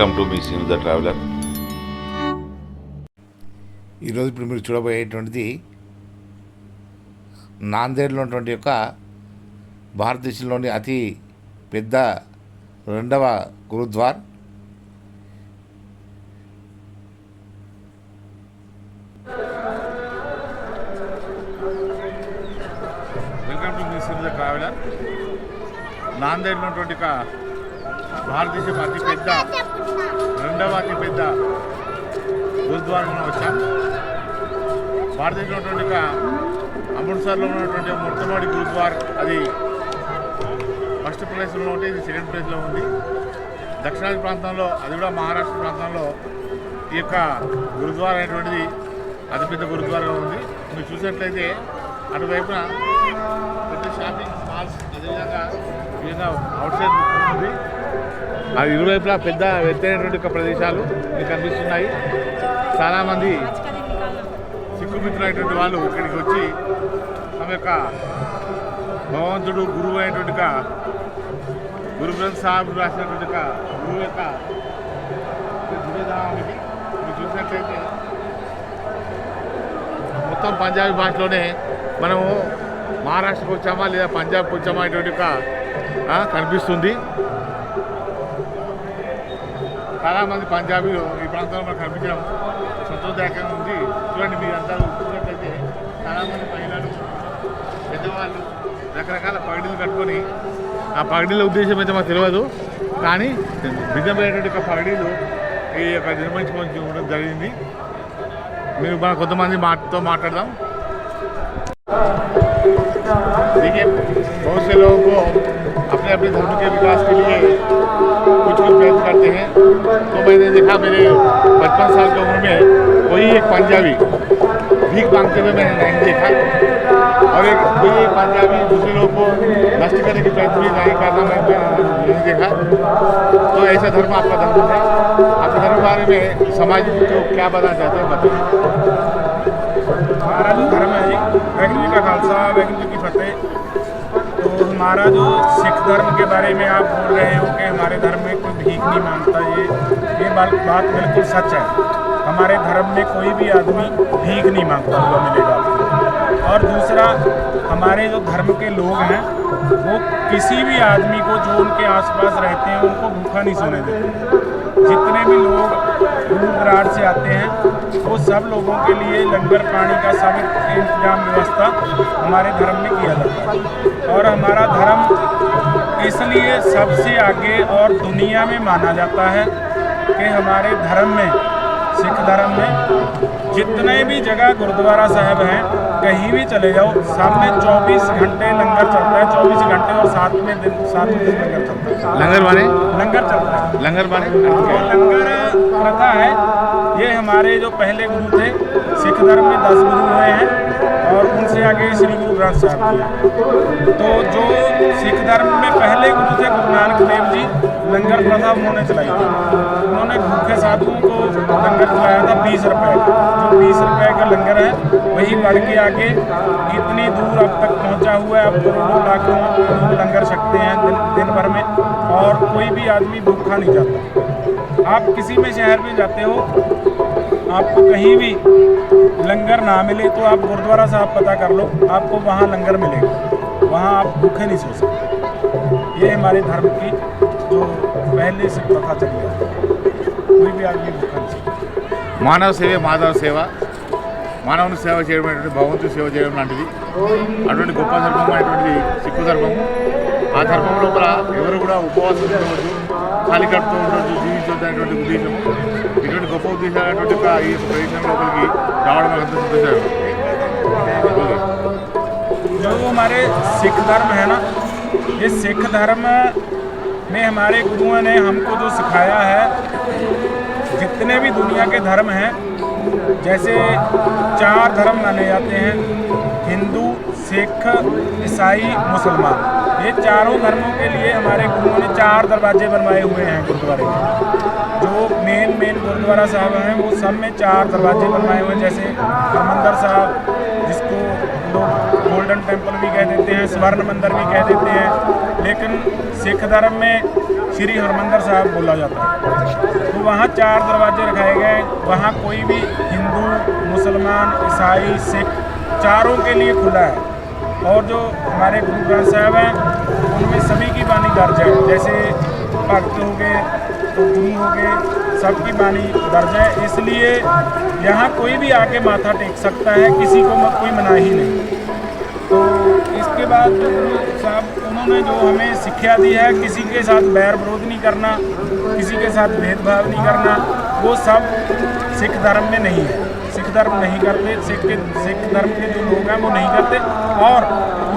Welcome to me Seenu the traveller. ఈరోజు ఇప్పుడు మీరు చూడబోయేటువంటిది నాందేడ్లో ఉన్నటువంటి యొక్క భారతదేశంలోని అతి పెద్ద రెండవ gurudwara. Welcome to me Seenu the traveller. నాందేడ్లో ఉన్నటువంటి ఒక భారతదేశం అతిపెద్ద రెండవ అతిపెద్ద గురుద్వారా మనం వచ్చాం. భారతదేశంలో ఉన్నటువంటి ఒక అమృత్సర్లో ఉన్నటువంటి మొట్టమొదటి గురుద్వార్, అది ఫస్ట్ ప్లేస్లో ఉంటే ఇది సెకండ్ ప్లేస్లో ఉంది. దక్షిణాది ప్రాంతంలో, అది కూడా మహారాష్ట్ర ప్రాంతంలో ఈ యొక్క గురుద్వారా అనేటువంటిది అతిపెద్ద గురుద్వారా ఉంది. మీరు చూసినట్లయితే అటువైపున పెద్ద షాపింగ్ మాల్స్, అదేవిధంగా అవుట్ సైడ్ ఉంది. ఆ ఇరువైపులా పెద్ద ఎత్తైనటువంటి ప్రదేశాలు మీకు కనిపిస్తున్నాయి. చాలామంది సిక్కు మిత్రులైనటువంటి వాళ్ళు ఇక్కడికి వచ్చి తమ యొక్క భగవంతుడు గురువు అయినటువంటి గురు గ్రంథ్ సాహిబ్ రాసినటువంటి గురువు యొక్క దివ్యధామానికి మీరు చూసినట్లయితే మొత్తం పంజాబీ భాషలోనే మనము మహారాష్ట్రకు వచ్చామా లేదా పంజాబ్కి వచ్చామా అనేటువంటి కనిపిస్తుంది. చాలామంది పంజాబీలు ఈ ప్రాంతంలో మనకు కనిపించడం సంతోషదాయకంగా ఉంది. చూడండి, మీరు అంతా చూసినట్లయితే చాలామంది మహిళలు, పెద్దవాళ్ళు రకరకాల పగడీలు కట్టుకొని, ఆ పగడీల ఉద్దేశం అయితే మాకు తెలియదు, కానీ భిన్నమైనటువంటి పగడీలు ఈ యొక్క నిర్మించుకొని ఉండడం జరిగింది. మీరు మన కొంతమంది మాటతో మాట్లాడదాం. देखिए, बहुत से लोगों को अपने अपने धर्म के विकास के लिए कुछ प्रयत्न करते हैं. तो मैंने देखा मेरे 55 साल की उम्र में कोई एक पंजाबी भीख मांगते हुए मैंने नहीं देखा, और कोई एक पंजाबी दूसरे लोगों को नष्ट करने की प्रयत्न भी नहीं करना मैंने नहीं देखा. तो ऐसा धर्म आपका धर्म है. आपके धर्म के बारे में समाज को क्या बताना चाहते हैं, बताइए. हमारा जो धर्म है, वाहिगुरू जी का खालसा वाहिगुरू जी की फतेह. तो हमारा जो सिख धर्म के बारे में आप बोल रहे हो कि हमारे धर्म में कोई भीख नहीं मांगता, ये बात बिल्कुल सच है. हमारे धर्म में कोई भी आदमी भीख नहीं मांगता हुआ मिलेगा. और दूसरा, हमारे जो धर्म के लोग हैं वो किसी भी आदमी को जो उनके आसपास रहते हैं उनको भूखा नहीं सोने देते. जितने भी लोग दूर दराज से आते हैं वो सब लोगों के लिए लंगर पानी का सब इंतजाम व्यवस्था हमारे धर्म में किया जाता है. और हमारा धर्म इसलिए सबसे आगे और दुनिया में माना जाता है कि हमारे धर्म में, सिख धर्म में जितने भी जगह गुरुद्वारा साहब हैं, कहीं भी चले जाओ, सामने 24 घंटे लंगर चलता है. 24 घंटे और 7 दिन लंगर चलता है. लंगर चलता है. लंगर प्रथा है. ये हमारे जो पहले गुरु थे, सिख धर्म में 10 गुरु हुए हैं और उनसे आगे श्री गुरु ग्रंथ साहब जी. तो जो सिख धर्म में पहले गुरु थे गुरु नानक देव जी, लंगर प्रथा उन्होंने चलाई थी. उन्होंने भूखे साधुओं को लंगर चलाया था 20 रुपये का. जो 20 रुपये का लंगर है वही बढ़ के आगे इतनी दूर अब तक पहुंचा हुआ है. अब करोड़ों लाखों लोग लंगर छकते हैं दिन भर में, और कोई भी आदमी भूखा नहीं जाता. आप किसी में शहर में जाते हो, आपको कहीं भी लंगर ना मिले तो आप गुरुद्वारा साहब पता कर लो, आपको वहाँ लंगर मिलेगा. वहाँ आप भूखे नहीं सो सकते. ये हमारे धर्म की जो पहले से प्रथा चली है, कोई भी आदमी भूखा नहीं सकता. మానవ సేవ మాధవ సేవ, మానవుని సేవ చేయడం అనేటువంటి భగవంతుని సేవ చేయడం లాంటిది. అటువంటి గొప్ప ధర్మం అనేటువంటిది సిక్కు ధర్మం. ఆ ధర్మం లోపల ఎవరు కూడా ఉపవాసం ఉండవచ్చు, ఖాళీ కడుపుతూ ఉండవచ్చు, జీవించవద్దు అనేటువంటి ఉద్దేశం. ఇటువంటి గొప్ప ఉద్దేశాలైనటువంటి ఈ ప్రదేశం లోపలికి రావడం అంత సంతోషం. जो हमारे सिख धर्म है ना, ये सिख धर्म में हमारे गुरुओं ने हमको जो सिखाया है, जितने भी दुनिया के धर्म हैं, जैसे 4 धर्म माने जाते हैं, हिंदू, सिख, ईसाई, मुसलमान. ये चारों धर्मों के लिए हमारे गुरुओं ने 4 दरवाजे बनवाए हुए हैं गुरुद्वारे में. जो मेन गुरुद्वारा साहब हैं वो सब में 4 दरवाजे बनवाए हुए हैं. जैसे हरमंदिर साहब, जिसको लोग गोल्डन टेम्पल भी कह देते हैं, स्वर्ण मंदिर भी कह देते हैं, लेकिन सिख धर्म में श्री हरमंदिर साहब बोला जाता है। तो वहाँ 4 दरवाजे रखाए गए, वहाँ कोई भी हिंदू, मुसलमान, ईसाई, सिख चारों के लिए खुला है। और जो हमारे गुरु ग्रंथ साहब हैं उनमें सभी की बानी दर्ज है, जैसे भक्त हो गए तो गुरु हो गए, सबकी बानी दर्ज है। इसलिए यहाँ कोई भी आके माथा टेक सकता है, किसी को कोई मनाही नहीं। तो इसके बाद जो गुरु साहब उन्होंने जो हमें शिक्षा दी है, किसी के साथ बैर विरोध नहीं करना, किसी के साथ भेदभाव नहीं करना, वो सब सिख धर्म में नहीं है। सिख धर्म नहीं करते, सिख धर्म के जो लोग हैं वो नहीं करते। और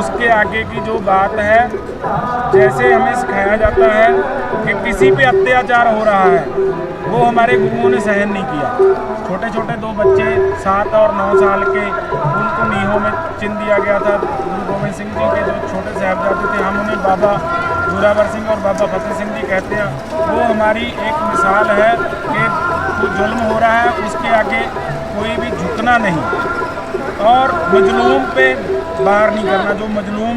उसके आगे की जो बात है, जैसे हमें सिखाया जाता है कि किसी पे अत्याचार हो रहा है, वो हमारे गुरुओं ने सहन नहीं किया। छोटे छोटे 2 बच्चे 7 और 9 साल के, उनको नीहों में चिन दिया गया था। गुरु गोविंद सिंह जी के जो छोटे साहबजादे थे, हम उन्हें बाबा जोरावर सिंह और बाबा फतेह सिंह जी कहते हैं। वो हमारी एक मिसाल है कि जो जुल्म हो रहा है उसके आगे कोई भी झुकना नहीं और मजलूम पे बार नहीं करना। जो मजलूम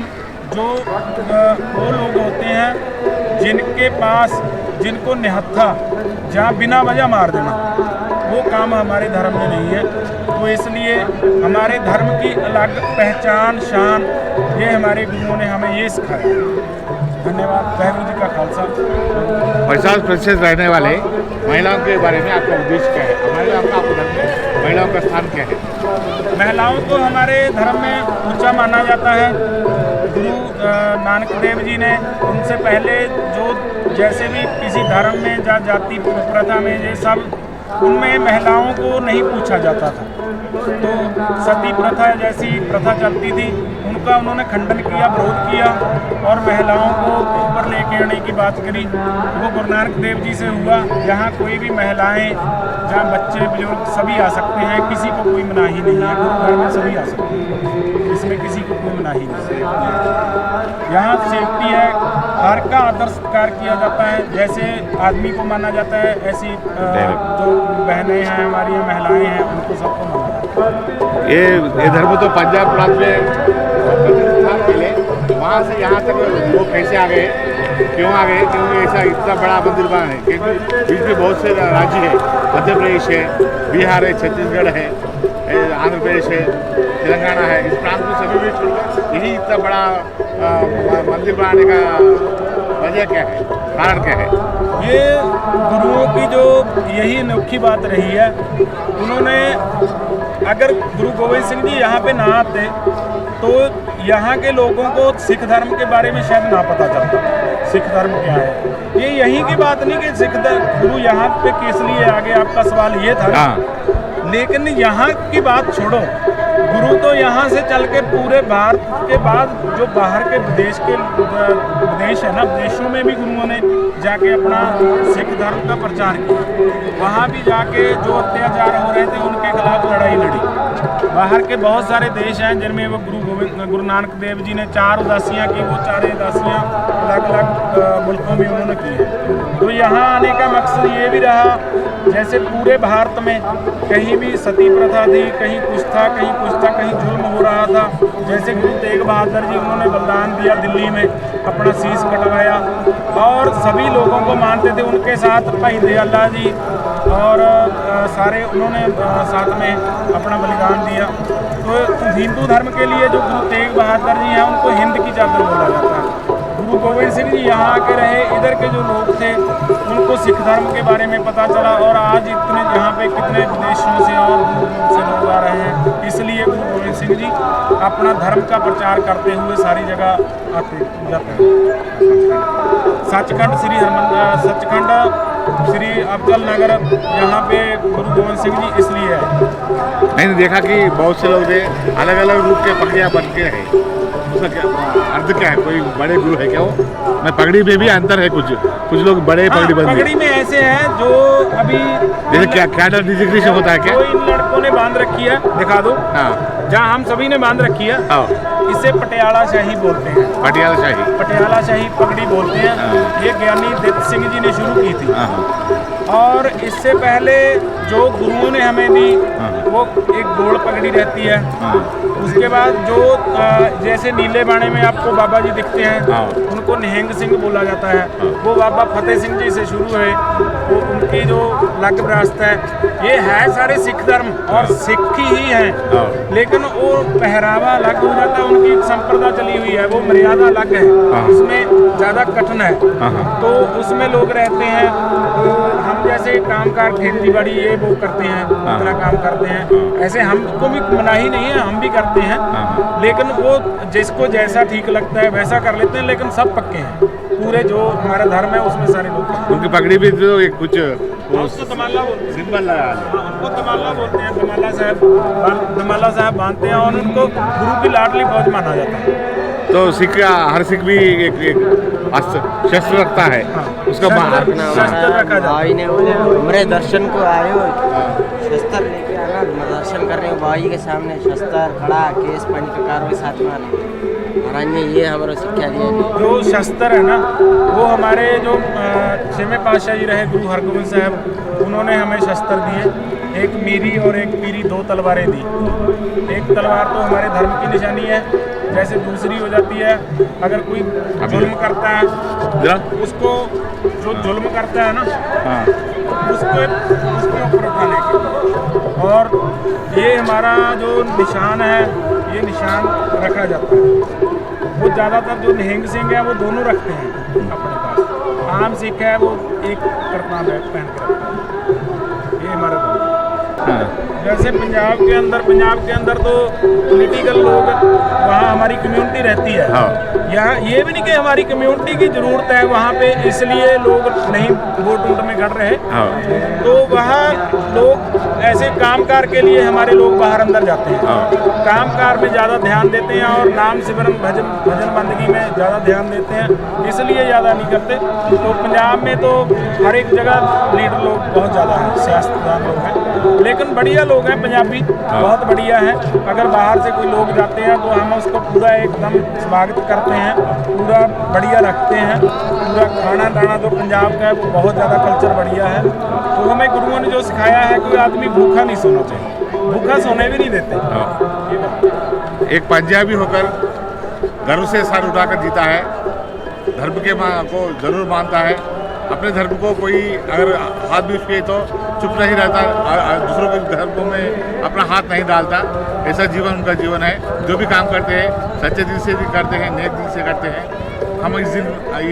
वो लोग होते हैं जिनके पास, जिनको निहत्था जहाँ बिना वजह मार देना, वो काम हमारे धर्म में नहीं है। तो इसलिए हमारे धर्म की अलग पहचान, शान, ये हमारे गुरुओं ने हमें ये सिखाया। धन्यवाद। वाहिगुरू जी का खालसा। 50% रहने वाले महिलाओं के बारे में आपका उद्देश्य क्या है? आपका धर्म में महिलाओं का स्थान क्या है? महिलाओं को हमारे धर्म में ऊंचा माना जाता है। गुरु नानक देव जी ने उनसे पहले जो जैसे भी किसी धर्म में जाति प्रथा में ये सब, उनमें महिलाओं को नहीं पूछा जाता था। तो सती प्रथा जैसी प्रथा चलती थी, उनका उन्होंने खंडन किया, विरोध किया और महिलाओं को ऊपर लेके आने की बात करी। वो गुरु नानक देव जी से हुआ। यहाँ कोई भी महिलाएं, जहाँ बच्चे बुजुर्ग सभी आ सकते हैं, किसी को कोई मनाही नहीं है। गुरु घर में सभी आ सकते हैं, इसमें किसी को कोई मनाही नहीं है। यहाँ सेफ्टी है, हर का आदर सत्कार किया जाता है। जैसे आदमी को माना जाता है, ऐसी जो बहनें हैं हमारी, महिलाएं हैं, उनको सबको माना जाता है। ये धर्म तो पंजाब प्रांत में पहले, वहाँ से यहाँ तक वो कैसे आ गए, क्यों आ गए? क्योंकि ऐसा इतना बड़ा मंदिर बना है, क्योंकि बीच में बहुत से राज्य है, मध्य प्रदेश है, बिहार है, छत्तीसगढ़ है, आंध्र प्रदेश है, तेलंगाना है। इस प्रांत में सभी भी छोड़कर यही इतना बड़ा मंदिर बनाने का वजह क्या है, कारण क्या है? ये गुरुओं की जो यही अनोखी बात रही है। उन्होंने, अगर गुरु गोविंद सिंह जी यहाँ पे ना आते तो यहाँ के लोगों को सिख धर्म के बारे में शायद ना पता चलता। सिख धर्म क्या है, ये यहीं की बात नहीं कि सिख गुरु यहाँ पे किस लिए आगे, आपका सवाल ये था ना। लेकिन यहाँ की बात छोड़ो, गुरु तो यहाँ से चल के पूरे भारत के बाद जो बाहर के विदेश है ना, विदेशों में भी गुरुओं ने जाके अपना सिख धर्म का प्रचार किया। वहाँ भी जाके जो अत्याचार हो रहे थे उनके खिलाफ लड़ाई लड़ी। बाहर के बहुत सारे देश हैं जिनमें वो गुरु नानक देव जी ने 4 उदासियाँ की, वो 4 उदासियाँ अलग अलग मुल्कों में उन्होंने की है। तो यहाँ आने का मकसद ये भी रहा, जैसे पूरे भारत में कहीं भी सती प्रथा थी, कहीं कुछ था, कहीं कुछ था, कहीं जुल्म हो रहा था। जैसे गुरु तेग बहादुर जी, उन्होंने बलिदान दिया, दिल्ली में अपना शीश कटवाया और सभी लोगों को मानते थे। उनके साथ भाई दयाला जी और सारे उन्होंने साथ में अपना बलिदान दिया। तो हिंदू धर्म के लिए जो गुरु तेग बहादुर जी हैं, उनको हिंद की चादर बोला जाता है। गुरु गोविंद सिंह जी यहाँ आके रहे, इधर के जो लोग थे उनको सिख धर्म के बारे में पता चला और आज इतने यहाँ पे कितने विदेशों से और दूर दूर से लोग आ रहे हैं। इसलिए गुरु गोविंद सिंह जी अपना धर्म का प्रचार करते हुए सारी जगह आते जाते हैं। सचखंड श्री अफजल नगर, यहाँ पे गुरु गोविंद सिंह जी इसलिए है। मैंने देखा कि बहुत से लोग अलग अलग रूप के पगड़ियाँ बन के रहे, उसका क्या अर्थ क्या है? कोई बड़े गुरु है क्या वो? मैं पगड़ी में भी अंतर है, कुछ लोग बड़े पगड़ी बन पगड़ी में ऐसे हैं जो अभी जैसे क्या कैडर डिजिग्नेशन होता है क्या? कोई इन लड़कों ने बांध रखी है, दिखा दो। हाँ, जहाँ हम सभी ने बांध रखी है। हाँ, इसे पटियाला शाही बोलते हैं। पटियाला शाही पटियाला शाही पगड़ी बोलते हैं। ये ज्ञानी दत्त सिंह जी ने शुरू की थी। और इससे पहले जो गुरुओं ने हमें दी वो एक गोल पगड़ी रहती है। उसके बाद जो जैसे नीले बाणे में आपको बाबा जी दिखते हैं उनको निहंग सिंह बोला जाता है, वो बाबा फतेह सिंह जी से शुरू है। वो उनकी जो लग विरासत है, ये है सारे सिख धर्म और सिख ही हैं, लेकिन वो पहरावा अलग हो जाता है, उनकी एक संप्रदा चली हुई है, वो मर्यादा अलग है, उसमें ज़्यादा कठिन है। तो उसमें लोग रहते हैं, हम जैसे कामकाज खेती बाड़ी ये वो करते हैं, इतना काम करते हैं, ऐसे हमको भी मनाही नहीं है, हम भी करते हैं, लेकिन वो जिसको जैसा ठीक लगता है वैसा कर लेते हैं, लेकिन सब पक्के हैं। पूरे जो हमारा धर्म है उसमें सारे लोग उनकी पगड़ी भी तो एक कुछ उसको तमाला बोलते हैं, सिंबल लगा उनको तमाला बोलते हैं, तमाला साहब बांधते हैं और उनको गुरु की लाडली फौज माना जाता है। तो हर सिख भी एक शस्त्र रखता है, उसका शस्त्र रखा जाता भाई ने बोले हमारे दर्शन को आए हो, शस्त्र लेके आना, दर्शन कर रहे हो भाई के सामने, शस्त्र खड़ा केस पानी का कार्रवाई साथ में आना। महाराज ने ये हमारा शिक्षा दिया। जो शस्त्र है ना, वो हमारे जो 6वें पातशाह जी रहे गुरु हरगोबिंद साहब, उन्होंने हमें शस्त्र दिए, एक मीरी और एक पीरी, 2 तलवारें दी। एक तलवार तो हमारे धर्म की निशानी है, जैसे दूसरी हो जाती है अगर कोई जुल्म करता है, उसको जो जुल्म करता है ना, उसके ऊपर उठाने की। और ये हमारा जो निशान है, ये निशान रखा जाता है। वो ज़्यादातर जो निहंग सिंह है वो दोनों रखते हैं अपने पास, आम सिख है वो एक कृपान पहन कर रखता है। ये हमारा जैसे पंजाब के अंदर तो पॉलिटिकल लोग, वहाँ हमारी कम्युनिटी रहती है। यहाँ ये भी नहीं कि हमारी कम्युनिटी की ज़रूरत है वहाँ पे, इसलिए लोग नहीं वोट वोट में खड़ रहे, तो वहाँ लोग ऐसे कामकार के लिए हमारे लोग बाहर अंदर जाते हैं, कामकार में ज़्यादा ध्यान देते हैं और नाम सिमरन भजन बंदगी में ज़्यादा ध्यान देते हैं, इसलिए ज़्यादा नहीं करते। तो पंजाब में तो हर एक जगह लीडर लोग बहुत ज़्यादा हैं, सियासतदान लोग हैं, लेकिन बढ़िया लोग हैं पंजाबी, बहुत बढ़िया है। अगर बाहर से कोई लोग जाते हैं तो हम उसको पूरा एकदम स्वागत करते हैं, पूरा बढ़िया रखते हैं, पूरा खाना दाना तो पंजाब का है वो बहुत ज़्यादा कल्चर बढ़िया है। तो हमें गुरुओं ने जो सिखाया है, कोई आदमी भूखा नहीं सोना चाहिए, भूखा सोने भी नहीं देते। एक पंजाबी होकर गर्व से सर उठाकर जीता है, धर्म के माँ को जरूर मानता है, अपने धर्म को कोई अगर हाथ भी उठे तो चुप नहीं रहता, दूसरों के धर्मों में अपना हाथ नहीं डालता, ऐसा जीवन उनका जीवन है। जो भी काम करते हैं सच्चे दिल से भी करते हैं, नेक दिल से करते हैं। हम इस दिन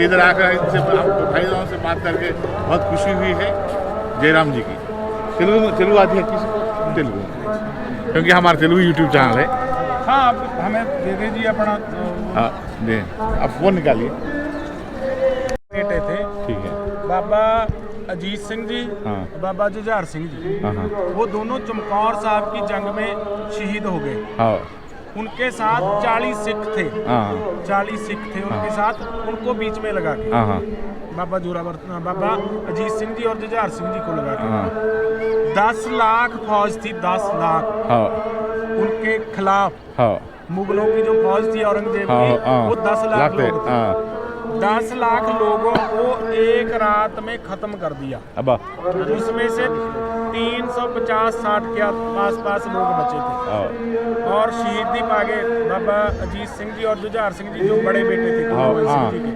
इधर आकर इनसे भाईयों से बात करके बहुत खुशी हुई है। जयराम जी की तेलुगु आती है किसी तेलुगु, क्योंकि हमारा तेलुगु यूट्यूब चैनल है। हाँ, आप हमें दे दीजिए अपना। हाँ दे, आप फ़ोन निकालिए। बेटे थे, ठीक है। बाबा अजीत सिंह जी, बाबा जुझार सिंह जी, वो दोनों चमकौर साहब की जंग में शहीद हो गए। उनके साथ 40 सिख थे, 40 सिख थे उनके साथ, उनको बीच में लगा के बाबा अजीत सिंह जी और जुझार सिंह जी को लगा के 10 लाख फौज थी, 10 लाख उनके खिलाफ। मुगलों की जो फौज थी औरंगजेब की, वो 10 लाख लोग थे। 10 लाख लोगों को एक रात में खत्म कर दिया। उसमें से 350-60 के आसपास लोग बचे थे और शहीदी पा गए बाबा अजीत सिंह जी और जुझार सिंह जी, जो बड़े बेटे थे सिंह जी के।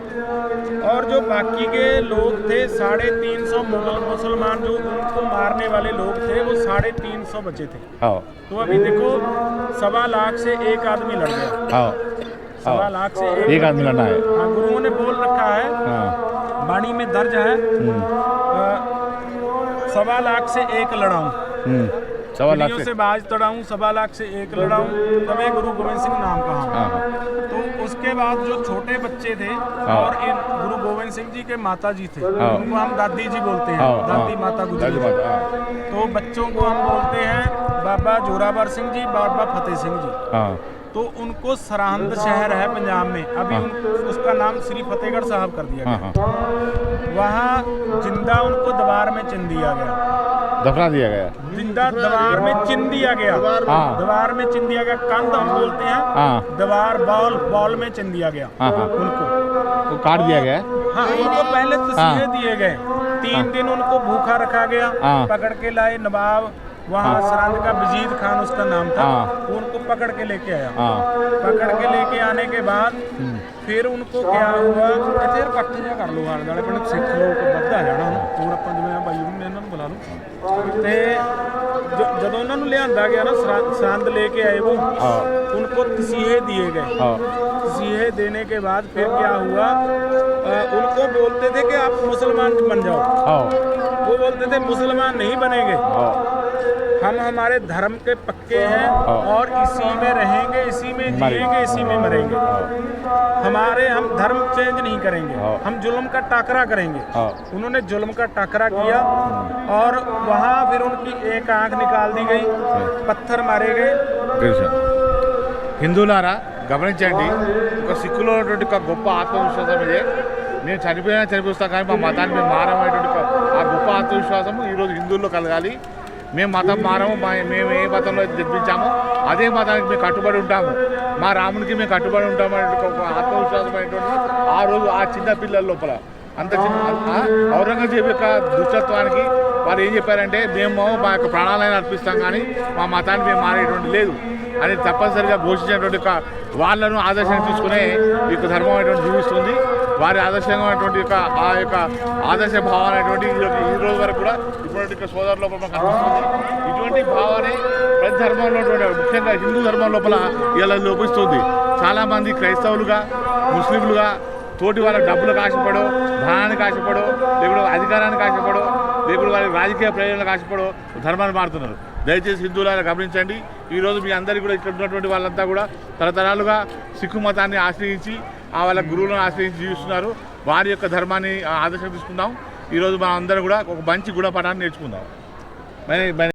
और जो बाकी के लोग थे 350 मुसलमान जो उनको मारने वाले लोग थे, वो 350 बचे थे। तो अभी देखो 1.25 लाख से एक आदमी लड़ गया। 1.25 लाख से एक आदमी लड़ा है। हाँ, गुरुओं ने बोल रखा है, वाणी में दर्ज है, 1.25 लाख से एक लड़ाऊं, 1.25 लाख से बाज तड़ाऊं, 1.25 लाख से एक लड़ाऊं, तभी गुरु गोविंद सिंह नाम कहा। तो उसके बाद जो छोटे बच्चे थे और इन गुरु गोविंद सिंह जी के माता जी थे, उनको हम दादी जी बोलते हैं, दादी माता गुजरी। तो बच्चों को हम बोलते हैं बाबा जोरावर सिंह जी, बाबा फतेह सिंह जी। तो उनको सरहंद शहर है पंजाब में, अभी उसका नाम श्री फतेहगढ़ साहब कर दिया गया। वहाँ जिंदा उनको दीवार में चिन दिया गया, दफना दिया गया, जिंदा दीवार में चिन दिया गया। दीवार में चिन दिया गया, कंध हम बोलते हैं, दीवार बॉल में चिन दिया गया। उनको काट दिया गया। हाँ, उनको पहले तस्वीरें दिए गए, 3 दिन उनको भूखा रखा गया, पकड़ के लाए नवाब वहाँ सरहंद का वजीद खान उसका नाम था, उनको पकड़ के लेके आया। पकड़ के लेके आने के बाद फिर उनको क्या हुआ, ਇੱਥੇ ਇਕੱਠੇ ਜਿਹਾ ਕਰ ਲਓ ਆਲੇ ਦੁਆਲੇ ਪਿੰਡ ਸਿੱਖ ਲੋਕ ਵੱਧਾ ਜਾਣਾ ਹੋਰ ਆਪਾਂ ਜਿਵੇਂ ਬਾਈ ਨੂੰ ਇਹਨਾਂ ਨੂੰ ਬੁਲਾ ਲਓ। ਤੇ ਜਦੋਂ ਉਹਨਾਂ ਨੂੰ ਲਿਆਂਦਾ ਗਿਆ ਨਾ सरहंद लेके आए वो, उनको तसीहे दिए गए। तसीहे देने के बाद फिर क्या हुआ, उनको बोलते थे कि आप मुसलमान बन जाओ। वो बोलते थे मुसलमान नहीं बनेंगे, हम हमारे धर्म के पक्के हैं और इसी में रहेंगे, इसी में जिएंगे, इसी में मरेंगे। हम धर्म चेंज नहीं करेंगे, हम जुल्म का टाकरा करेंगे। उन्होंने जुल्म का टाकरा किया और वहाँ फिर उनकी एक आंख निकाल दी गई, पत्थर मारे गए। హిందువులారా గమనించండి, ఒక సిక్కులో ఉన్నటువంటి ఒక గొప్ప ఆత్మవిశ్వాసం ఇదే. మేము చనిపోస్తాం కానీ మా మతాన్ని మేము మారమనేటువంటి ఆ గొప్ప ఆత్మవిశ్వాసము ఈరోజు హిందువుల్లో కలగాలి. మేము మతం మారము, మేము ఏ మతంలో అయితే జన్మించామో అదే మతానికి మేము కట్టుబడి ఉంటాము, మా రామునికి మేము కట్టుబడి ఉంటాము అనేటువంటి ఒక ఆత్మవిశ్వాసం అనేటువంటి ఆ రోజు ఆ చిన్న పిల్లల లోపల అంత చిన్న ఔరంగజేబు యొక్క దుష్టత్వానికి వారు ఏం చెప్పారంటే, మేము మా యొక్క ప్రాణాలను అర్పిస్తాం కానీ మా మతాన్ని మేము మారేటువంటి లేదు అని తప్పనిసరిగా ఘోషించినటువంటి వాళ్ళను ఆదర్శంగా తీసుకునే ఈ యొక్క ధర్మం అనేటువంటి జీవిస్తుంది. వారి ఆదర్శమైనటువంటి ఆ యొక్క ఆదర్శ భావం అనేటువంటి ఈ రోజు వరకు కూడా ఇటువంటి సోదరు లోపల మనకు కనిపిస్తుంది. ఇటువంటి భావాన్ని ప్రతి ధర్మంలో ముఖ్యంగా హిందూ ధర్మం లోపల ఇలా లోపిస్తుంది. చాలామంది క్రైస్తవులుగా ముస్లింలుగా తోటి వాళ్ళ డబ్బులకు ఆశపడో, ధనానికి ఆశపడో, లేకపోతే అధికారానికి ఆశపడో, లేకపోతే వాళ్ళ రాజకీయ ప్రయోజనాలకు ఆశపడో ధర్మాన్ని మారుతున్నారు. దయచేసి హిందువులను గమనించండి. ఈరోజు మీ అందరికీ కూడా ఇక్కడ ఉన్నటువంటి వాళ్ళంతా కూడా తరతరాలుగా సిక్కు మతాన్ని ఆశ్రయించి వాళ్ళ గురువులను ఆశ్రయించి జీవిస్తున్నారు. వారి యొక్క ధర్మాన్ని ఆదర్శంగా తీసుకుందాం. ఈరోజు మనం అందరం కూడా ఒక మంచి గుణపాఠాన్ని నేర్చుకుందాం.